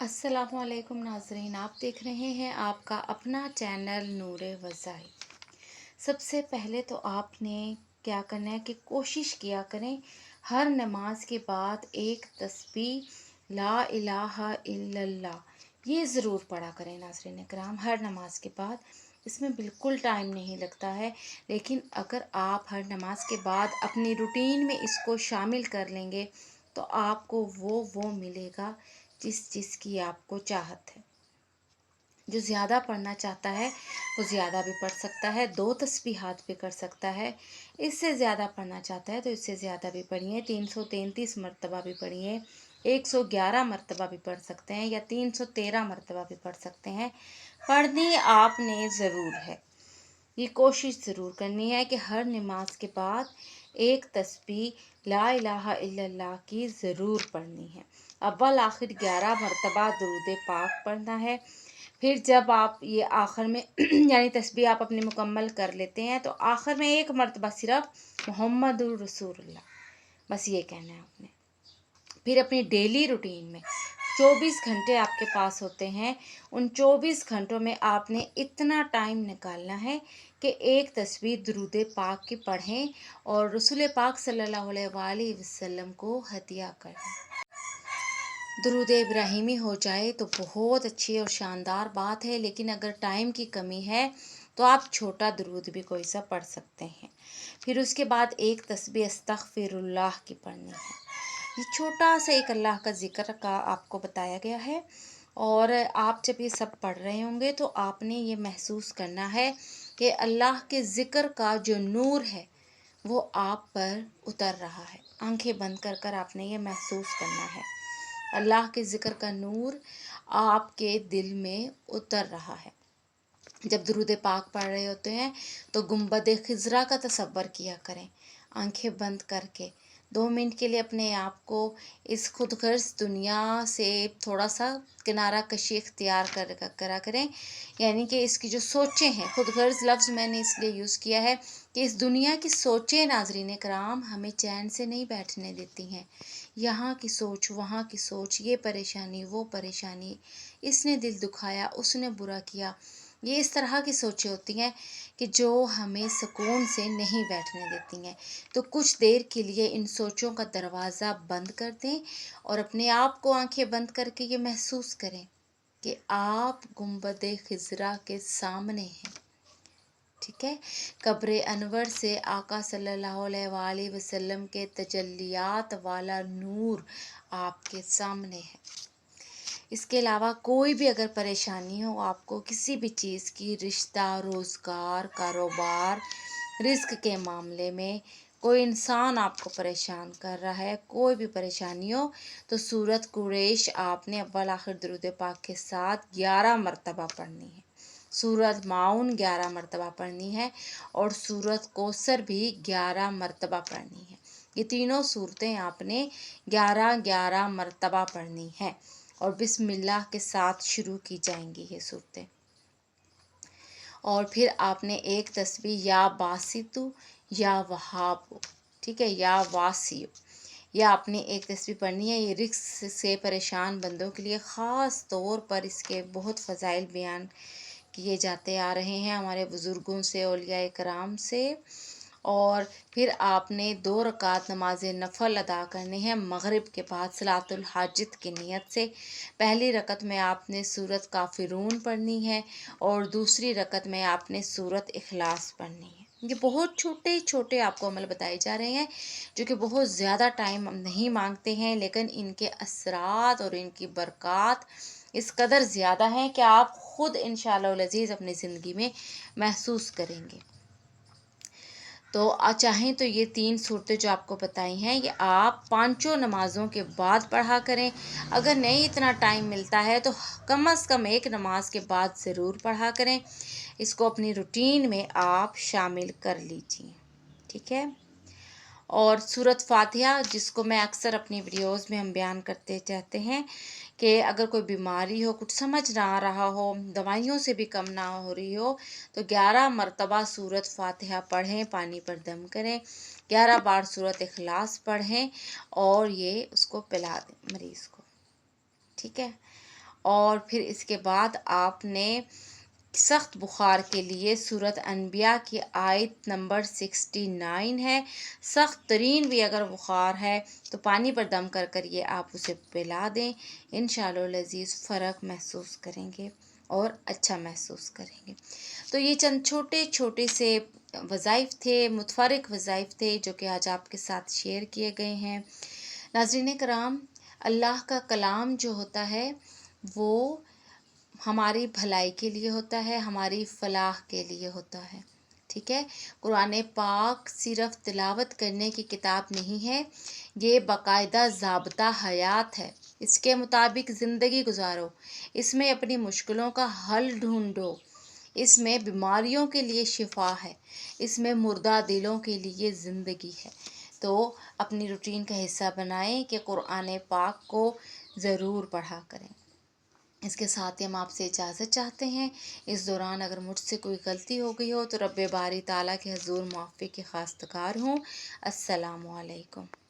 अस्सलाम वालेकुम नाज़रीन, आप देख रहे हैं आपका अपना चैनल नूर वज़ाई। सबसे पहले तो आपने क्या करना है कि कोशिश किया करें हर नमाज के बाद एक तस्बीह ला इलाहा इल्लल्लाह ये ज़रूर पढ़ा करें नाज़रीन कराम हर नमाज के बाद। इसमें बिल्कुल टाइम नहीं लगता है, लेकिन अगर आप हर नमाज के बाद अपनी रूटीन में इसको शामिल कर लेंगे तो आपको वो मिलेगा जिस चीज़ की आपको चाहत है। जो ज़्यादा पढ़ना चाहता है वो ज़्यादा भी पढ़ सकता है, 2 तस्बीहात भी कर सकता है। इससे ज़्यादा पढ़ना चाहता है तो इससे ज़्यादा भी पढ़िए, 333 मरतबा भी पढ़िए, 111 मरतबा भी पढ़ सकते हैं या 313 मरतबा भी पढ़ सकते हैं। पढ़नी आपने ज़रूर है। ये कोशिश ज़रूर करनी है कि हर नमाज के बाद एक तस्बीह ला इलाहा इल्लल्लाह की ज़रूर पढ़नी है। अव्वल आखिर 11 मरतबा दुरूद पाक पढ़ना है। फिर जब आप ये आखिर में यानी तस्बीह आप अपनी मुकम्मल कर लेते हैं तो आखिर में एक मरतबा सिर्फ मोहम्मदुर रसूलुल्लाह, बस ये कहना है आपने। फिर अपनी डेली रूटीन में 24 घंटे आपके पास होते हैं, उन 24 घंटों में आपने इतना टाइम निकालना है कि एक तस्बीह दुरूद पाक की पढ़ें और रसूल पाक सल्लल्लाहु अलैहि वसल्लम को हदिया करें। दुरूद इब्राहिमी हो जाए तो बहुत अच्छी और शानदार बात है, लेकिन अगर टाइम की कमी है तो आप छोटा दुरूद भी कोई सा पढ़ सकते हैं। फिर उसके बाद एक तस्बीह अस्तगफिरुल्लाह की पढ़नी है। ये छोटा सा एक अल्लाह का ज़िक्र का आपको बताया गया है, और आप जब ये सब पढ़ रहे होंगे तो आपने ये महसूस करना है कि अल्लाह के ज़िक्र का जो नूर है वो आप पर उतर रहा है। आंखें बंद कर कर आपने ये महसूस करना है, अल्लाह के ज़िक्र का नूर आपके दिल में उतर रहा है। जब दुरूद पाक पढ़ रहे होते हैं तो गुंबद खिज़रा का तसव्वुर किया करें, आंखें बंद करके 2 मिनट के लिए अपने आप को इस खुदगर्ज़ दुनिया से थोड़ा सा किनारा कशी इख्तियार करा करें। यानी कि इसकी जो सोचें हैं, खुदगर्ज़ लफ्ज़ मैंने इसलिए यूज़ किया है कि इस दुनिया की सोचें नाज़रीन कराम हमें चैन से नहीं बैठने देती हैं। यहाँ की सोच, वहाँ की सोच, ये परेशानी, वो परेशानी, इसने दिल दुखाया, उसने बुरा किया, ये इस तरह की सोचें होती हैं कि जो हमें सुकून से नहीं बैठने देती हैं। तो कुछ देर के लिए इन सोचों का दरवाज़ा बंद कर दें और अपने आप को आंखें बंद करके ये महसूस करें कि आप गुंबद खिज़रा के सामने हैं। ठीक है, कब्र अनवर से आका सल्लल्लाहु अलैहि वसल्लम के तजल्लियात वाला नूर आपके सामने है। इसके अलावा कोई भी अगर परेशानी हो आपको किसी भी चीज़ की, रिश्ता, रोज़गार, कारोबार, रिस्क के मामले में, कोई इंसान आपको परेशान कर रहा है, कोई भी परेशानी हो तो सूरत कुरैश आपने अव्वल आखिर दुरूद पाक के साथ 11 मरतबा पढ़नी है। सूरत माउन 11 मरतबा पढ़नी है और सूरत कौसर भी 11 मरतबा पढ़नी है। ये तीनों सूरतें आपने 11-11 मरतबा पढ़नी है और बिस्मिल्लाह के साथ शुरू की जाएंगी ये सूरतें। और फिर आपने एक तस्बीह या बासितु या वहाबु, ठीक है, या वासियु, या आपने एक तस्बीह पढ़नी है। ये रिस्क से परेशान बंदों के लिए ख़ास तौर पर इसके बहुत फ़ज़ाइल बयान किए जाते आ रहे हैं हमारे बुज़ुर्गों से, औलिया कराम से। और फिर आपने 2 रकात नमाज नफ़ल अदा करने हैं मग़रिब के बाद सलातुल हाजत की नियत से। पहली रकत में आपने सूरत काफ़िरून पढ़नी है और दूसरी रकत में आपने सूरत इखलास पढ़नी है। ये बहुत छोटे छोटे आपको अमल बताए जा रहे हैं जो कि बहुत ज़्यादा टाइम नहीं मांगते हैं, लेकिन इनके असरात और इनकी बरक़ात इस कदर ज़्यादा हैं कि आप ख़ुद इंशाअल्लाह अज़ीज़ अपनी ज़िंदगी में महसूस करेंगे। तो चाहें तो ये 3 सूरतें जो आपको बताई हैं ये आप पाँचों नमाज़ों के बाद पढ़ा करें। अगर नहीं इतना टाइम मिलता है तो कम से कम एक नमाज के बाद ज़रूर पढ़ा करें। इसको अपनी रूटीन में आप शामिल कर लीजिए, ठीक है। और सूरत फ़ातिहा, जिसको मैं अक्सर अपनी वीडियोस में हम बयान करते चाहते हैं कि अगर कोई बीमारी हो, कुछ समझ ना आ रहा हो, दवाइयों से भी कम ना हो रही हो तो 11 मरतबा सूरत फ़ातिहा पढ़ें, पानी पर दम करें, 11 बार सूरत इखलास पढ़ें और ये उसको पिला दें मरीज़ को, ठीक है। اور پھر اس کے بعد آپ نے سخت بخار کے لیے سورۃ انبیاء کی آیت نمبر 69 ہے، سخت ترین بھی اگر بخار ہے تو پانی پر دم کر کر یہ آپ اسے پلا دیں، انشاءاللہ العزیز فرق محسوس کریں گے اور اچھا محسوس کریں گے۔ تو یہ چند چھوٹے چھوٹے سے وظائف تھے، متفرق وظائف تھے جو کہ آج آپ کے ساتھ شیئر کیے گئے ہیں۔ ناظرین کرام، اللہ کا کلام جو ہوتا ہے وہ ہماری بھلائی کے لیے ہوتا ہے، ہماری فلاح کے لیے ہوتا ہے، ٹھیک ہے۔ قرآن پاک صرف تلاوت کرنے کی کتاب نہیں ہے، یہ باقاعدہ ضابطہ حیات ہے۔ اس کے مطابق زندگی گزارو، اس میں اپنی مشکلوں کا حل ڈھونڈو، اس میں بیماریوں کے لیے شفا ہے، اس میں مردہ دلوں کے لیے زندگی ہے۔ تو اپنی روٹین کا حصہ بنائیں کہ قرآن پاک کو ضرور پڑھا کریں۔ اس کے ساتھ ہی ہم آپ سے اجازت چاہتے ہیں۔ اس دوران اگر مجھ سے کوئی غلطی ہو گئی ہو تو رب باری تعالیٰ کے حضور معافی کی خواستگار ہوں۔ السلام علیکم۔